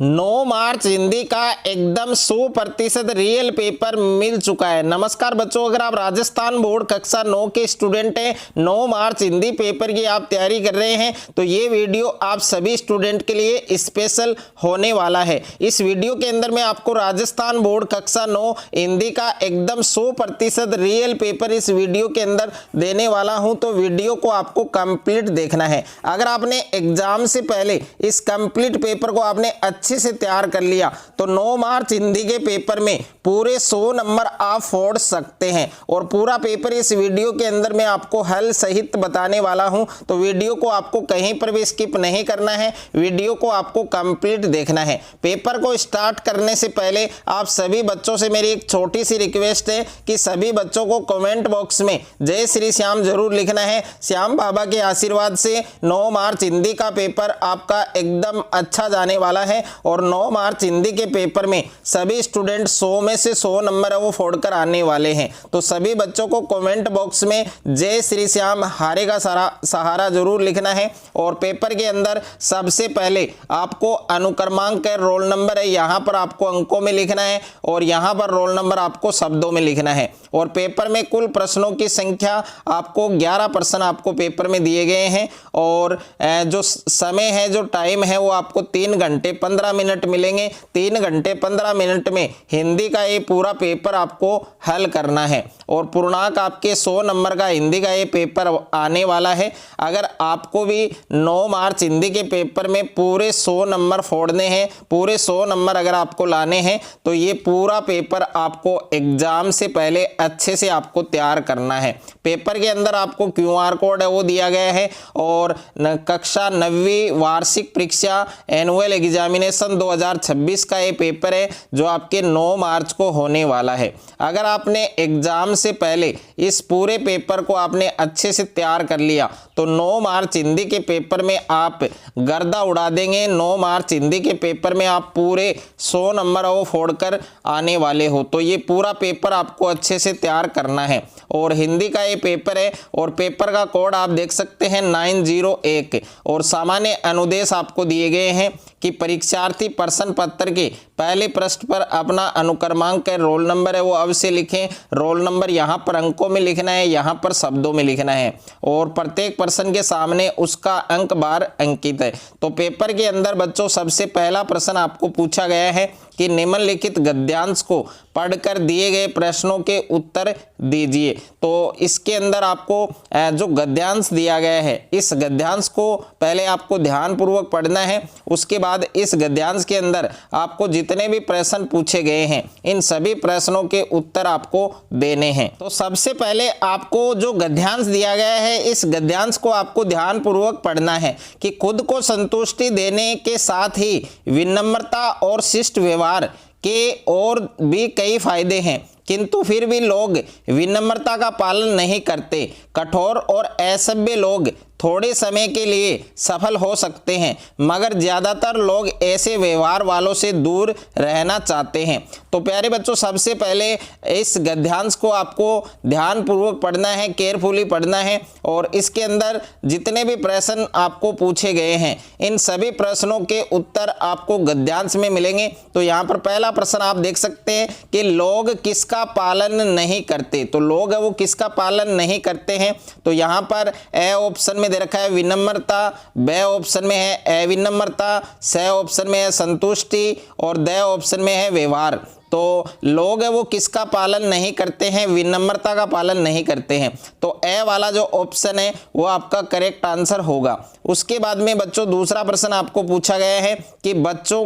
9 मार्च हिंदी का एकदम 100% real paper मिल चुका है। नमस्कार बच्चों, अगर आप राजस्थान बोर्ड कक्षा 9 के स्टूडेंट हैं, 9 मार्च हिंदी पेपर की आप तैयारी कर रहे हैं, तो ये वीडियो आप सभी स्टूडेंट के लिए स्पेशल होने वाला है। इस वीडियो के अंदर मैं आपको राजस्थान बोर्ड कक्षा 9 हिंदी का एकदम 100% रियल पेपर इस वीडियो के अंदर देने वाला हूं, तो वीडियो को आपको कंप्लीट देखना है। अगर आपने एग्जाम से पहले इस कंप्लीट पेपर को आपने अच्छे से तैयार कर लिया तो 9 मार्च हिंदी के पेपर में पूरे 100 नंबर आप फोड़ सकते हैं। और पूरा पेपर इस वीडियो के अंदर मैं आपको हल सहित बताने वाला हूं, तो वीडियो को आपको कहीं पर भी स्किप नहीं करना है, वीडियो को आपको कंप्लीट देखना है। पेपर को स्टार्ट करने से पहले आप सभी बच्चों से मेरी एक छोटी सी रिक्वेस्ट है कि सभी बच्चों को कमेंट बॉक्स में जय श्री श्याम जरूर लिखना है। श्याम बाबा के आशीर्वाद से 9 मार्च हिंदी का पेपर आपका एकदम अच्छा जाने वाला है। और 9 मार्च हिंदी के पेपर में सभी स्टूडेंट 100 में से 100 नंबर है वो फोड़कर आने वाले हैं। तो सभी बच्चों को कमेंट बॉक्स में जय श्री श्याम हारे का सहारा जरूर लिखना है। और पेपर के अंदर सबसे पहले आपको अनुक्रमांक है, रोल नंबर है, यहाँ पर आपको अंकों में लिखना है और यहाँ पर रोल नंबर आपको शब्दों में लिखना है। और पेपर में कुल प्रश्नों की संख्या आपको 11 प्रश्न आपको पेपर में दिए गए हैं। और जो समय है, जो टाइम है, वो आपको 3 घंटे 15 मिनट मिलेंगे। 3 घंटे 15 मिनट में हिंदी का ये पूरा पेपर आपको हल करना है। और पूर्णांक आपके 100 नंबर का हिंदी का ये पेपर आने वाला है। अगर आपको भी 9 मार्च हिंदी के पेपर में पूरे 100 नंबर फोड़ने हैं, पूरे 100 नंबर अगर आपको लाने हैं, तो ये पूरा पेपर आपको एग्जाम से पहले अच्छे से आपको तैयार करना है। पेपर के अंदर आपको QR कोड है वो दिया गया है। और कक्षा 9वीं वार्षिक परीक्षा एनुअल एग्जामिनेशन 2026 का ये पेपर है जो आपके 9 मार्च को होने वाला है। अगर आपने एग्जाम से पहले इस पूरे पेपर को आपने अच्छे से तैयार कर लिया तो 9 मार्च हिंदी के पेपर में आप गर्दा उड़ा देंगे। 9 मार्च हिंदी के पेपर में आप पूरे 100 नंबर वो फोड़कर आने वाले हो। तो ये पूरा पेपर आपको अच्छे से तैयार करना है। और हिंदी का ये पेपर है और पेपर का कोड आप देख सकते हैं 901। और सामान्य अनुदेश आपको दिए गए हैं कि परीक्षार्थी प्रश्न पत्र के पहले पृष्ठ पर अपना अनुक्रमांक है, रोल नंबर है, वो अवश्य लिखें। रोल नंबर यहाँ पर अंकों में लिखना है, यहाँ पर शब्दों में लिखना है। और प्रत्येक प्रश्न के सामने उसका अंक बार अंकित है। तो पेपर के अंदर बच्चों सबसे पहला प्रश्न आपको पूछा गया है कि निम्नलिखित गद्यांश को पढ़कर दिए गए प्रश्नों के उत्तर दीजिए। तो इसके अंदर आपको जो गद्यांश दिया गया है, इस गद्यांश को पहले आपको ध्यानपूर्वक पढ़ना है। उसके बाद इस गद्यांश के अंदर आपको जितने भी प्रश्न पूछे गए हैं, इन सभी प्रश्नों के उत्तर आपको देने हैं। तो सबसे पहले आपको जो गद्यांश दिया गया है, इस गद्यांश को आपको ध्यानपूर्वक पढ़ना है कि खुद को संतुष्टि देने के साथ ही विनम्रता और शिष्ट व्यवहार के और भी कई फायदे हैं, किंतु फिर भी लोग विनम्रता का पालन नहीं करते। कठोर और असभ्य लोग थोड़े समय के लिए सफल हो सकते हैं, मगर ज़्यादातर लोग ऐसे व्यवहार वालों से दूर रहना चाहते हैं। तो प्यारे बच्चों, सबसे पहले इस गद्यांश को आपको ध्यानपूर्वक पढ़ना है, केयरफुली पढ़ना है। और इसके अंदर जितने भी प्रश्न आपको पूछे गए हैं, इन सभी प्रश्नों के उत्तर आपको गद्यांश में मिलेंगे। तो यहाँ पर पहला प्रश्न आप देख सकते हैं कि लोग किसका पालन नहीं करते। तो लोग है वो किसका पालन नहीं करते हैं। तो यहाँ पर ए ऑप्शन में दे रखा है विनम्रता, बे ऑप्शन में है अविनम्रता, स ऑप्शन में है संतुष्टि और द ऑप्शन में है व्यवहार। तो लोग है वो किसका पालन नहीं करते हैं, विनम्रता का पालन नहीं करते हैं। तो ए वाला जो ऑप्शन है वो आपका करेक्ट आंसर होगा। उसके बाद में बच्चों दूसरा प्रश्न आपको पूछा गया है कि बच्चों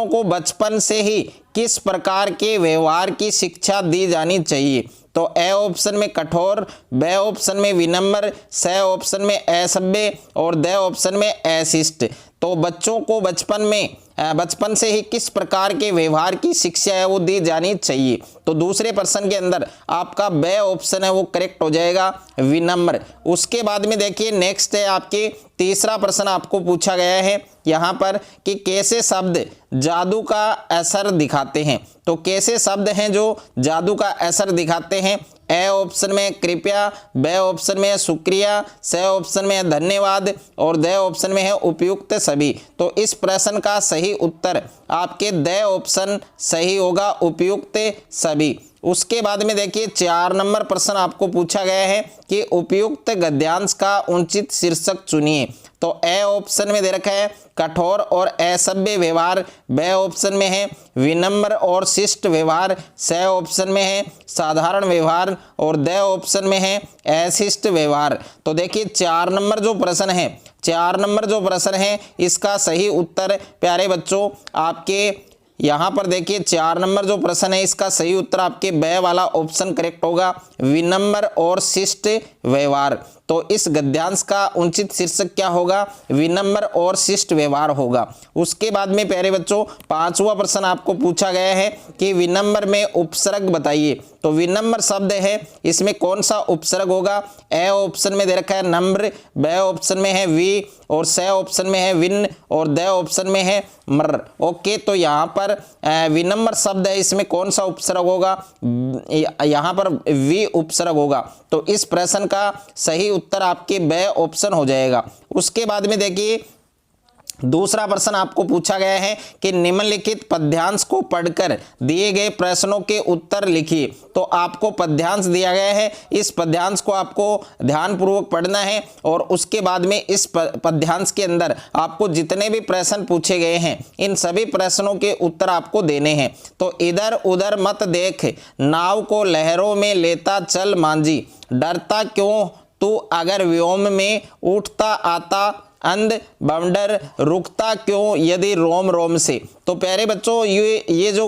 को बचपन से ही किस प्रकार के व्यवहार की शिक्षा दी जानी चाहिए। तो ए ऑप्शन में कठोर, बे ऑप्शन में विनम्र, स ऑप्शन में असभ्य और द ऑप्शन में अशिष्ट। तो बच्चों को बचपन से ही किस प्रकार के व्यवहार की शिक्षा है वो दी जानी चाहिए। तो दूसरे प्रश्न के अंदर आपका बे ऑप्शन है वो करेक्ट हो जाएगा, विनम्र। उसके बाद में देखिए नेक्स्ट है आपके तीसरा प्रश्न आपको पूछा गया है यहाँ पर कि कैसे शब्द जादू का असर दिखाते हैं। तो कैसे शब्द हैं जो जादू का असर दिखाते हैं, ए ऑप्शन में है कृपया, बे ऑप्शन में है शुक्रिया, स ऑप्शन में है धन्यवाद और द ऑप्शन में है उपयुक्त सभी। तो इस प्रश्न का सही उत्तर आपके द ऑप्शन सही होगा, उपयुक्त सभी। उसके बाद में देखिए 4 नंबर प्रश्न आपको पूछा गया है कि उपयुक्त गद्यांश का उचित शीर्षक चुनिए। तो ए ऑप्शन में दे रखा है कठोर और असभ्य व्यवहार, बे ऑप्शन में है विनम्र और शिष्ट व्यवहार, स ऑप्शन में है साधारण व्यवहार और द ऑप्शन में है अशिष्ट व्यवहार। तो देखिए 4 नंबर जो प्रश्न है, 4 नंबर जो प्रश्न है इसका सही उत्तर प्यारे बच्चों आपके यहाँ पर देखिए 4 नंबर जो प्रश्न है इसका सही उत्तर आपके ब वाला ऑप्शन करेक्ट होगा, विनम्र और शिष्ट व्यवहार। तो इस गद्यांश का उचित शीर्षक क्या होगा, विनम्र और शिष्ट व्यवहार होगा। उसके बाद में प्यारे बच्चों 5वां प्रश्न आपको पूछा गया है कि विनम्र में उपसर्ग बताइए। तो विनम्र शब्द है, इसमें कौन सा उपसर्ग होगा, ए ऑप्शन में दे रखा है नम्र, बे ऑप्शन में है वी और स ऑप्शन में है विन और द ऑप्शन में है मर। ओके, तो यहाँ पर विनम्र शब्द है, इसमें कौन सा उपसर्ग होगा, यहाँ पर वी उपसर्ग होगा। तो इस प्रश्न का सही उत्तर आपके ब ऑप्शन हो जाएगा। उसके बाद में देखिए दूसरा प्रश्न आपको पूछा गया है कि निम्नलिखित पद्यांश को पढ़कर दिए गए प्रश्नों के उत्तर लिखिए। तो आपको पद्यांश दिया गया है, इस पद्यांश को आपको ध्यानपूर्वक पढ़ना है और उसके बाद में इस पद्यांश के अंदर आपको जितने भी प्रश्न पूछे गए हैं इन सभी प्रश्नों के उत्तर आपको देने हैं। तो इधर उधर मत देख, नाव को लहरों में लेता चल मांझी, डरता क्यों तू अगर व्योम में उठता आता, अंध बवंडर रुकता क्यों यदि रोम रोम से। तो प्यारे बच्चों ये जो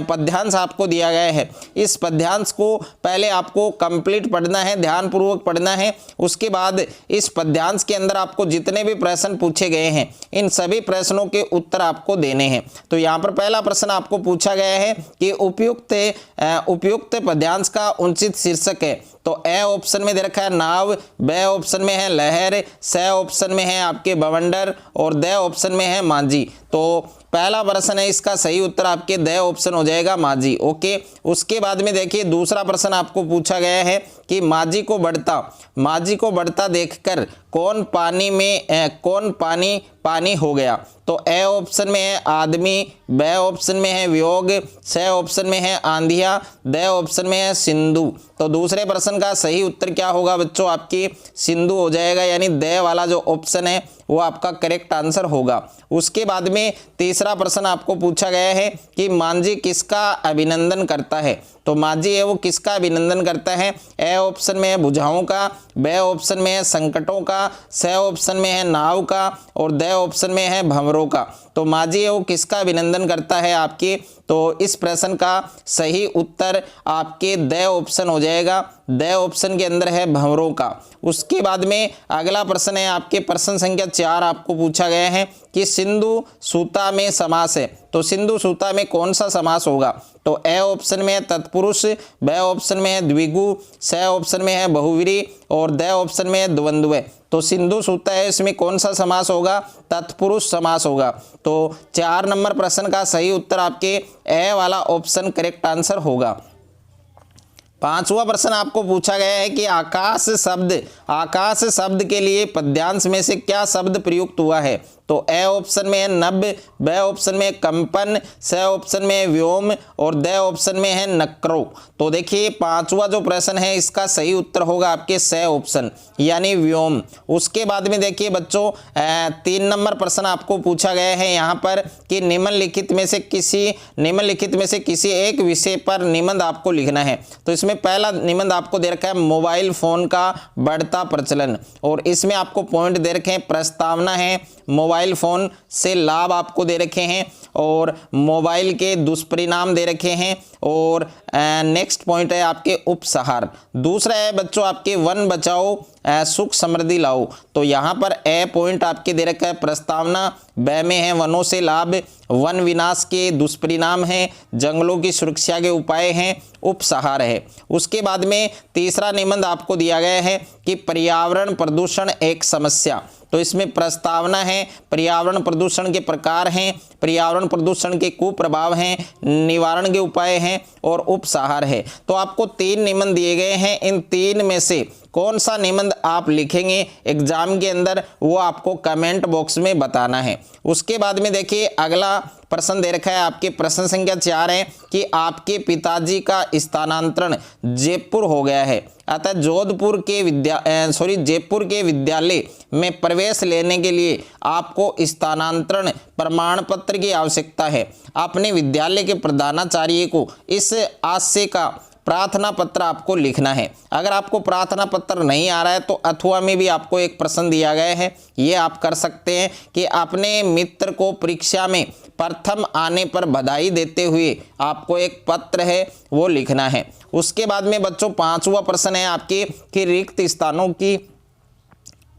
पद्यांश आपको दिया गया है, इस पद्यांश को पहले आपको कंप्लीट पढ़ना है, ध्यानपूर्वक पढ़ना है। उसके बाद इस पद्यांश के अंदर आपको जितने भी प्रश्न पूछे गए हैं इन सभी प्रश्नों के उत्तर आपको देने हैं। तो यहाँ पर पहला प्रश्न आपको पूछा गया है कि उपयुक्त पद्यांश का उचित शीर्षक है। तो ए ऑप्शन में दे रखा है नाव, बे ऑप्शन में है लहर, स ऑप्शन में है आपके बवंडर और द ऑप्शन में है मांझी। तो पहला प्रश्न है, इसका सही उत्तर आपके द ऑप्शन हो जाएगा मांझी। ओके, उसके बाद में देखिए दूसरा प्रश्न आपको पूछा गया है कि मांझी को बढ़ता देखकर कौन पानी हो गया। तो ए ऑप्शन में है आदमी, बे ऑप्शन में है वियोग, स ऑप्शन में है आंधिया, द ऑप्शन में है सिंधु। तो दूसरे प्रश्न का सही उत्तर क्या होगा बच्चों, आपकी सिंधु हो जाएगा, यानी द वाला जो ऑप्शन है वो आपका करेक्ट आंसर होगा। उसके बाद में तीसरा प्रश्न आपको पूछा गया है कि मांझी किसका अभिनंदन करता है। तो मांझी है वो किसका अभिनंदन करता है, ए ऑप्शन में है भुजाओं का, बे ऑप्शन में है संकटों का, स ऑप्शन में है नाव का और द ऑप्शन में है भंवरों का। तो मांझी है वो किसका अभिनंदन करता है आपके, तो इस प्रश्न का सही उत्तर आपके द ऑप्शन हो जाएगा, द ऑप्शन के अंदर है भंवरों का। उसके बाद में अगला प्रश्न है आपके प्रश्न संख्या 4 आपको पूछा गया है कि सिंधु सूता में समास है। तो सिंधु सूता में कौन सा समास होगा। तो ए ऑप्शन में है तत्पुरुष, बे ऑप्शन में है द्विगु, स ऑप्शन में है बहुव्रीहि और द ऑप्शन में है द्वंद्व। तो सिंधु सूता है, इसमें कौन सा समास होगा, तत्पुरुष समास होगा। तो 4 नंबर प्रश्न का सही उत्तर आपके ए वाला ऑप्शन करेक्ट आंसर होगा। 5वां प्रश्न आपको पूछा गया है कि आकाश शब्द के लिए पद्यांश में से क्या शब्द प्रयुक्त हुआ है। तो ए ऑप्शन में है नभ, बे ऑप्शन में है कंपन, स ऑप्शन में है व्योम और द ऑप्शन में है नक्रो। तो देखिए 5वां जो प्रश्न है इसका सही उत्तर होगा आपके स ऑप्शन यानी व्योम। उसके बाद में देखिए बच्चों 3 नंबर प्रश्न आपको पूछा गया है यहाँ पर कि निम्नलिखित में से किसी एक विषय पर निबंध आपको लिखना है। तो इसमें पहला निबंध आपको दे रखा है मोबाइल फोन का बढ़ता प्रचलन और इसमें आपको पॉइंट दे रखे हैं, प्रस्तावना है, मोबाइल फ़ोन से लाभ आपको दे रखे हैं और मोबाइल के दुष्परिणाम दे रखे हैं और नेक्स्ट पॉइंट है आपके उपसहार। दूसरा है बच्चों आपके वन बचाओ सुख समृद्धि लाओ। तो यहाँ पर ए पॉइंट आपके दे रखा है प्रस्तावना, ब में है वनों से लाभ, वन विनाश के दुष्परिणाम हैं, जंगलों की सुरक्षा के उपाय हैं, उपसहार है। उसके बाद में तीसरा निबंध आपको दिया गया है कि पर्यावरण प्रदूषण एक समस्या। तो इसमें प्रस्तावना है, पर्यावरण प्रदूषण के प्रकार हैं, पर्यावरण प्रदूषण के कुप्रभाव हैं, निवारण के उपाय हैं और उपसार है। तो आपको 3 निबंध दिए गए हैं, इन 3 में से कौन सा निबंध आप लिखेंगे एग्जाम के अंदर वो आपको कमेंट बॉक्स में बताना है। उसके बाद में देखिए अगला प्रश्न दे रखा है आपके प्रश्न संख्या 4 है कि आपके पिताजी का स्थानांतरण जयपुर हो गया है, अतः जयपुर के विद्यालय में प्रवेश लेने के लिए आपको स्थानांतरण प्रमाण पत्र की आवश्यकता है। अपने विद्यालय के प्रधानाचार्य को इस आशय का प्रार्थना पत्र आपको लिखना है। अगर आपको प्रार्थना पत्र नहीं आ रहा है तो अथवा में भी आपको एक प्रश्न दिया गया है, ये आप कर सकते हैं कि अपने मित्र को परीक्षा में प्रथम आने पर बधाई देते हुए आपको एक पत्र है वो लिखना है। उसके बाद में बच्चों 5वां प्रश्न है आपके कि रिक्त स्थानों की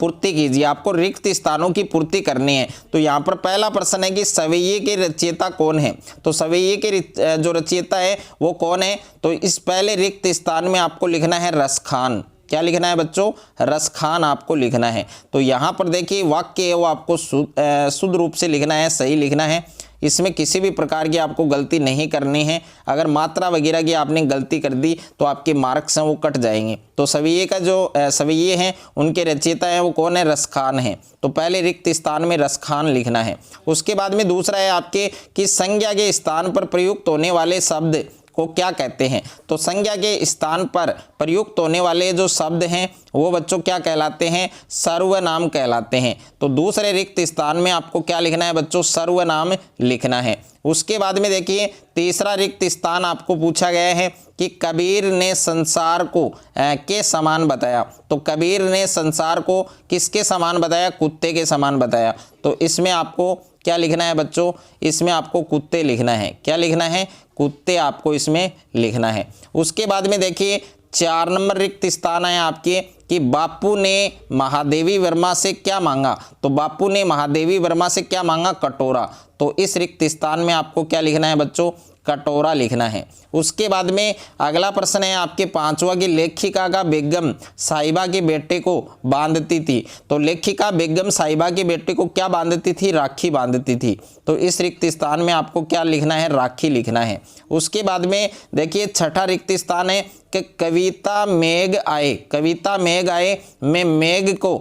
पूर्ति कीजिए। आपको रिक्त स्थानों की पूर्ति करनी है। तो यहाँ पर पहला प्रश्न है कि सवैये के रचयिता कौन है। तो सवैये के जो रचयिता है वो कौन है। तो इस पहले रिक्त स्थान में आपको लिखना है रसखान। क्या लिखना है बच्चों, रसखान आपको लिखना है। तो यहाँ पर देखिए वाक्य है वो आपको शुद्ध रूप से लिखना है, सही लिखना है, इसमें किसी भी प्रकार की आपको गलती नहीं करनी है। अगर मात्रा वगैरह की आपने गलती कर दी तो आपके मार्क्स हैं वो कट जाएंगे। तो सवैये का जो सवैये हैं उनके रचयिता हैं वो कौन है, रसखान है। तो पहले रिक्त स्थान में रसखान लिखना है। उसके बाद में दूसरा है आपके कि संज्ञा के स्थान पर प्रयुक्त होने वाले शब्द को क्या कहते हैं। तो संज्ञा के स्थान पर प्रयुक्त होने वाले जो शब्द हैं वो बच्चों क्या कहलाते हैं, सर्वनाम कहलाते हैं। तो दूसरे रिक्त स्थान में आपको क्या लिखना है बच्चों, सर्वनाम लिखना है। उसके बाद में देखिए तीसरा रिक्त स्थान आपको पूछा गया है कि कबीर ने संसार को के समान बताया। तो कबीर ने संसार को किसके समान बताया, कुत्ते के समान बताया। तो इसमें आपको क्या लिखना है बच्चों, इसमें आपको कुत्ते लिखना है। क्या लिखना है, कुत्ते आपको इसमें लिखना है। उसके बाद में देखिए 4 नंबर रिक्त स्थान है आपके कि बापू ने महादेवी वर्मा से क्या मांगा। तो बापू ने महादेवी वर्मा से क्या मांगा, कटोरा। तो इस रिक्त स्थान में आपको क्या लिखना है बच्चों, कटोरा लिखना है। उसके बाद में अगला प्रश्न है आपके 5वां की लेखिका का बेगम साहिबा के बेटे को बांधती थी। तो लेखिका बेगम साहिबा के बेटे को क्या बांधती थी, राखी बांधती थी। तो इस रिक्त स्थान में आपको क्या लिखना है, राखी लिखना है। उसके बाद में देखिए 6ठा रिक्त स्थान है कि कविता मेघ आए। कविता मेघ आए में मेघ को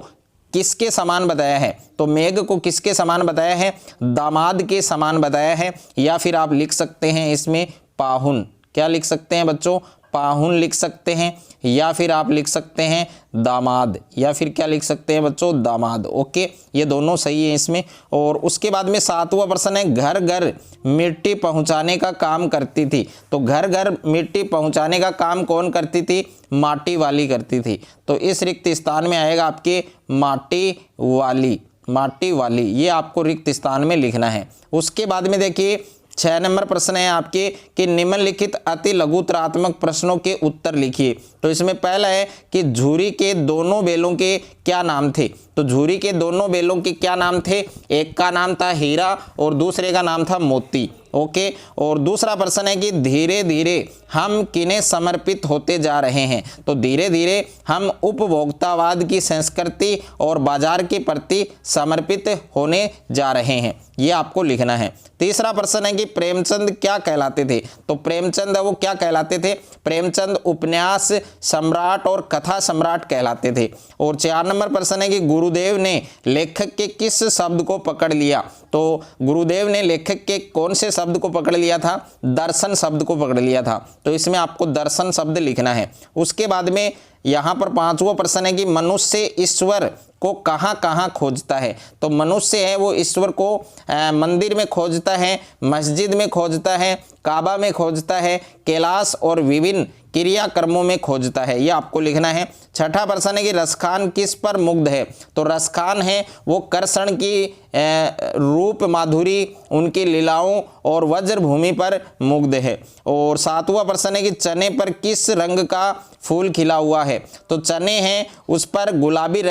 किसके समान बताया है। तो मेघ को किसके समान बताया है, दामाद के समान बताया है। या फिर आप लिख सकते हैं इसमें पाहुन। क्या लिख सकते हैं बच्चों, पाहुन लिख सकते हैं, या फिर आप लिख सकते हैं दामाद, या फिर क्या लिख सकते हैं बच्चों, दामाद। ओके, ये दोनों सही है इसमें। और उसके बाद में 7वां प्रश्न है घर घर मिट्टी पहुंचाने का काम करती थी। तो घर घर मिट्टी पहुंचाने का काम कौन करती थी, माटी वाली करती थी। तो इस रिक्त स्थान में आएगा आपके माटी वाली। माटी वाली ये आपको रिक्त स्थान में लिखना है। उसके बाद में देखिए 6 नंबर प्रश्न है आपके कि निम्नलिखित अति लघुतरात्मक प्रश्नों के उत्तर लिखिए। तो इसमें पहला है कि झूरी के दोनों बैलों के क्या नाम थे। तो झूरी के दोनों बैलों के क्या नाम थे, एक का नाम था हीरा और दूसरे का नाम था मोती। ओके, और दूसरा प्रश्न है कि धीरे धीरे हम किन्हें समर्पित होते जा रहे हैं। तो धीरे धीरे हम उपभोक्तावाद की संस्कृति और बाजार के प्रति समर्पित होने जा रहे हैं, ये आपको लिखना है। तीसरा प्रश्न है कि प्रेमचंद क्या कहलाते थे। तो प्रेमचंद वो क्या कहलाते थे, प्रेमचंद उपन्यास सम्राट और कथा सम्राट कहलाते थे। और 4 नंबर प्रश्न है कि गुरुदेव ने लेखक के किस शब्द को पकड़ लिया। तो गुरुदेव ने लेखक के कौन से शब्द को पकड़ लिया था, दर्शन शब्द को पकड़ लिया था। तो इसमें आपको दर्शन शब्द लिखना है। उसके बाद में यहाँ पर 5वां प्रश्न है कि मनुष्य ईश्वर को कहाँ कहाँ खोजता है। तो मनुष्य है वो ईश्वर को मंदिर में खोजता है, मस्जिद में खोजता है, काबा में खोजता है, कैलाश और विभिन्न क्रियाकर्मों में खोजता है, ये आपको लिखना है। 6ठा प्रश्न है कि रसखान किस पर मुग्ध है। तो रसखान है वो कर्षण की रूप माधुरी, उनकी लीलाओं और वज्र भूमि पर मुग्ध है। और 7वां प्रश्न है कि चने पर किस रंग का फूल खिला हुआ है। तो चने हैं उस पर गुलाबी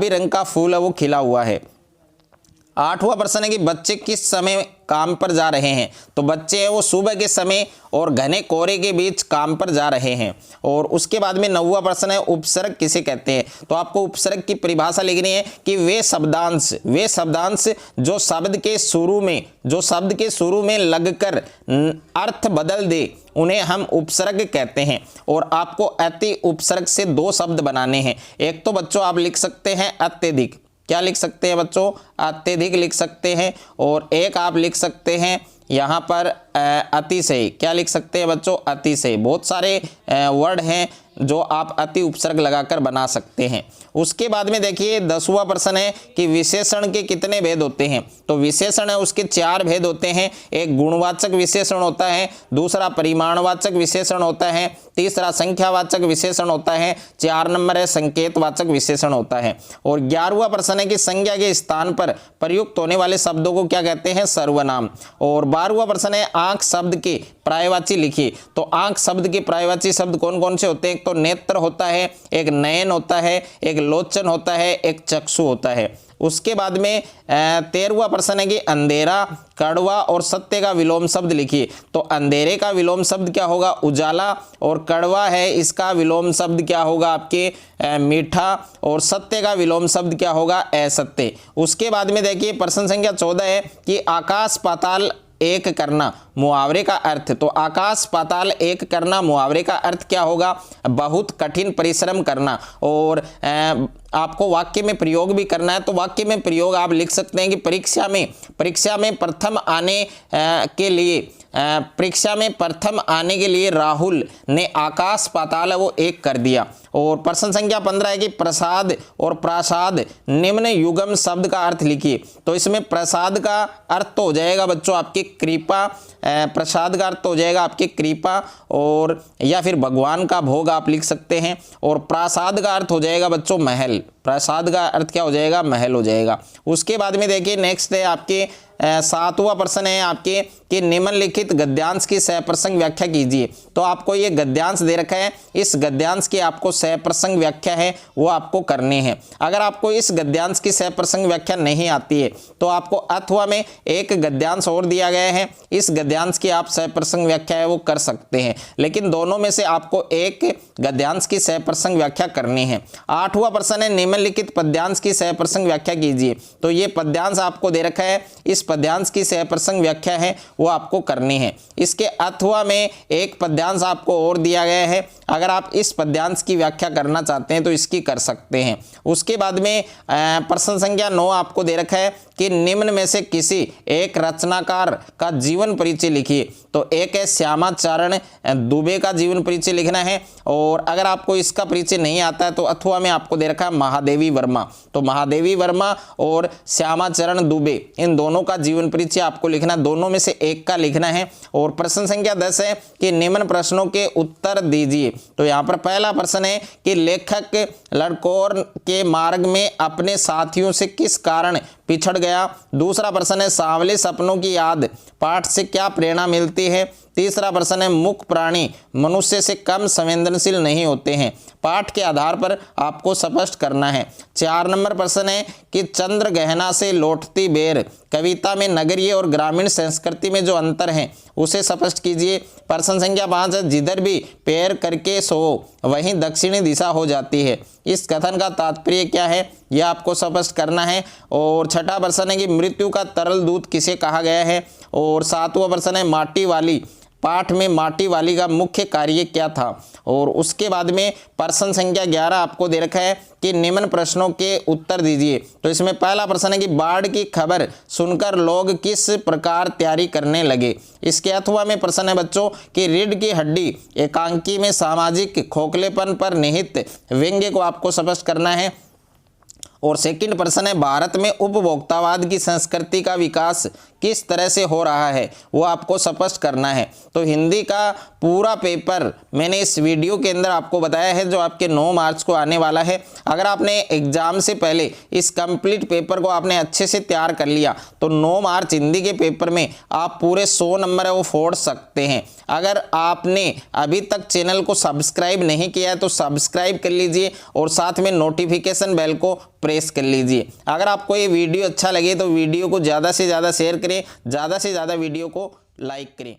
रंग का फूल है वो खिला हुआ है। 8वां प्रश्न है कि बच्चे किस समय काम पर जा रहे हैं। तो बच्चे हैं वो सुबह के समय और घने कोहरे के बीच काम पर जा रहे हैं। और उसके बाद में 9वां प्रश्न है उपसर्ग किसे कहते हैं। तो आपको उपसर्ग की परिभाषा लिखनी है कि वे शब्दांश जो शब्द के शुरू में लगकर अर्थ बदल दे उन्हें हम उपसर्ग कहते हैं। और आपको अति उपसर्ग से 2 शब्द बनाने हैं। एक तो बच्चों आप लिख सकते हैं अत्यधिक, क्या लिख सकते हैं बच्चों, अत्यधिक लिख सकते हैं। और एक आप लिख सकते हैं यहाँ पर अतिशय, क्या लिख सकते हैं बच्चों, अतिशय। बहुत सारे वर्ड हैं जो आप अति उपसर्ग लगाकर बना सकते हैं। उसके बाद में देखिए 10वां प्रश्न है कि विशेषण के कितने भेद होते हैं। तो विशेषण है उसके 4 भेद होते हैं। एक गुणवाचक विशेषण होता है, दूसरा परिमाणवाचक विशेषण होता है, तीसरा संख्यावाचक विशेषण होता है, 4 नंबर है संकेतवाचक विशेषण होता है। और 11वां प्रश्न है कि संज्ञा के स्थान पर प्रयुक्त होने वाले शब्दों को क्या कहते हैं, सर्वनाम। और 12वां प्रश्न है आंख शब्द के पर्यायवाची लिखिए। तो आंख शब्द के पर्यायवाची शब्द कौन कौन से होते हैं। एक तो नेत्र होता है, एक नयन होता है, एक लोचन होता है, एक चक्षु होता है। उसके बाद में 13वां प्रश्न है कि अंधेरा, कड़वा और सत्य का विलोम शब्द लिखिए। तो अंधेरे का विलोम शब्द क्या होगा, उजाला। और कड़वा है इसका विलोम शब्द क्या होगा आपके मीठा। और सत्य का विलोम शब्द क्या होगा, असत्य। उसके बाद में देखिए प्रश्न संख्या 14 है कि आकाश पाताल एक करना मुहावरे का अर्थ। तो आकाश पाताल एक करना मुहावरे का अर्थ क्या होगा, बहुत कठिन परिश्रम करना। और आपको वाक्य में प्रयोग भी करना है। तो वाक्य में प्रयोग आप लिख सकते हैं कि परीक्षा में प्रथम आने के लिए राहुल ने आकाश पाताल वो एक कर दिया। और प्रश्न संख्या 15 है कि प्रसाद और प्रासाद निम्न युगम शब्द का अर्थ लिखिए। तो इसमें प्रसाद का अर्थ तो हो जाएगा बच्चों आपकी कृपा, प्रसाद का अर्थ हो जाएगा आपकी कृपा और या फिर भगवान का भोग आप लिख सकते हैं। और प्रासाद का अर्थ हो जाएगा बच्चों महल, प्रसाद का अर्थ क्या हो जाएगा, महल हो जाएगा। उसके बाद में देखिए नेक्स्ट है आपके 7वां प्रश्न है आपके कि निम्नलिखित गद्यांश की सप्रसंग व्याख्या कीजिए। तो आपको ये गद्यांश दे रखा है, इस गद्यांश की आपको सप्रसंग व्याख्या है वो आपको करनी है। अगर आपको इस गद्यांश की सप्रसंग व्याख्या नहीं आती है तो आपको अथवा में एक गद्यांश और दिया गया है, इस गद्यांश की आप सप्रसंग व्याख्या है वो कर सकते हैं। लेकिन दोनों में से आपको एक गद्यांश की सप्रसंग व्याख्या करनी है। 8वां प्रश्न है निम्नलिखित पद्यांश की सप्रसंग व्याख्या कीजिए। तो ये पद्यांश आपको दे रखा है, इस पद्यांश की सप्रसंग व्याख्या है वो आपको करनी है। इसके अथवा में एक पद्यांश आपको और दिया गया है, अगर आप इस पद्यांश की व्याख्या करना चाहते हैं तो इसकी कर सकते हैं। उसके बाद में प्रश्न संख्या 9 आपको दे रखा है कि निम्न में से किसी एक रचनाकार का जीवन परिचय लिखिए। तो एक है श्यामाचरण दुबे का जीवन परिचय लिखना है। और अगर आपको इसका परिचय नहीं आता है तो अथवा में आपको दे रखा है महादेवी वर्मा। तो महादेवी वर्मा और श्यामाचरण दुबे इन दोनों का जीवन परिचय आपको लिखना, दोनों में से एक का लिखना है। और प्रश्न संख्या 10 है कि निम्न प्रश्नों के उत्तर दीजिए। तो यहाँ पर पहला प्रश्न है कि लेखक लड़कोर के मार्ग में अपने साथियों से किस कारण पिछड़ गया। दूसरा प्रश्न है सांवले सपनों की याद पाठ से क्या प्रेरणा मिलती है। तीसरा प्रश्न है मुख्य प्राणी मनुष्य से कम संवेदनशील नहीं होते हैं, पाठ के आधार पर आपको स्पष्ट करना है। 4 नंबर प्रश्न है कि चंद्र गहना से लौटती बेर कविता में नगरीय और ग्रामीण संस्कृति में जो अंतर है उसे स्पष्ट कीजिए। प्रश्न संख्या 5 है जिधर भी पैर करके सो वहीं दक्षिणी दिशा हो जाती है, इस कथन का तात्पर्य क्या है यह आपको स्पष्ट करना है। और 6ठा प्रश्न है कि मृत्यु का तरल दूत किसे कहा गया है। और 7वां प्रश्न है माटी वाली पाठ में माटी वाली का मुख्य कार्य क्या था। और उसके बाद में प्रश्न संख्या 11 आपको दे रखा है कि निम्न प्रश्नों के उत्तर दीजिए। तो इसमें पहला प्रश्न है कि बाढ़ की खबर सुनकर लोग किस प्रकार तैयारी करने लगे। इसके अथवा में प्रश्न है बच्चों कि रीढ़ की हड्डी एकांकी में सामाजिक खोखलेपन पर निहित व्यंग्य को आपको स्पष्ट करना है। और सेकंड प्रश्न है भारत में उपभोक्तावाद की संस्कृति का विकास किस तरह से हो रहा है वो आपको स्पष्ट करना है। तो हिंदी का पूरा पेपर मैंने इस वीडियो के अंदर आपको बताया है जो आपके 9 मार्च को आने वाला है। अगर आपने एग्जाम से पहले इस कंप्लीट पेपर को आपने अच्छे से तैयार कर लिया तो 9 मार्च हिंदी के पेपर में आप पूरे 100 नंबर है वो फोड़ सकते हैं। अगर आपने अभी तक चैनल को सब्सक्राइब नहीं किया है तो सब्सक्राइब कर लीजिए और साथ में नोटिफिकेशन बेल को प्रेस कर लीजिए। अगर आपको ये वीडियो अच्छा लगे तो वीडियो को ज़्यादा से ज़्यादा शेयर करें, ज़्यादा से ज़्यादा वीडियो को लाइक करें।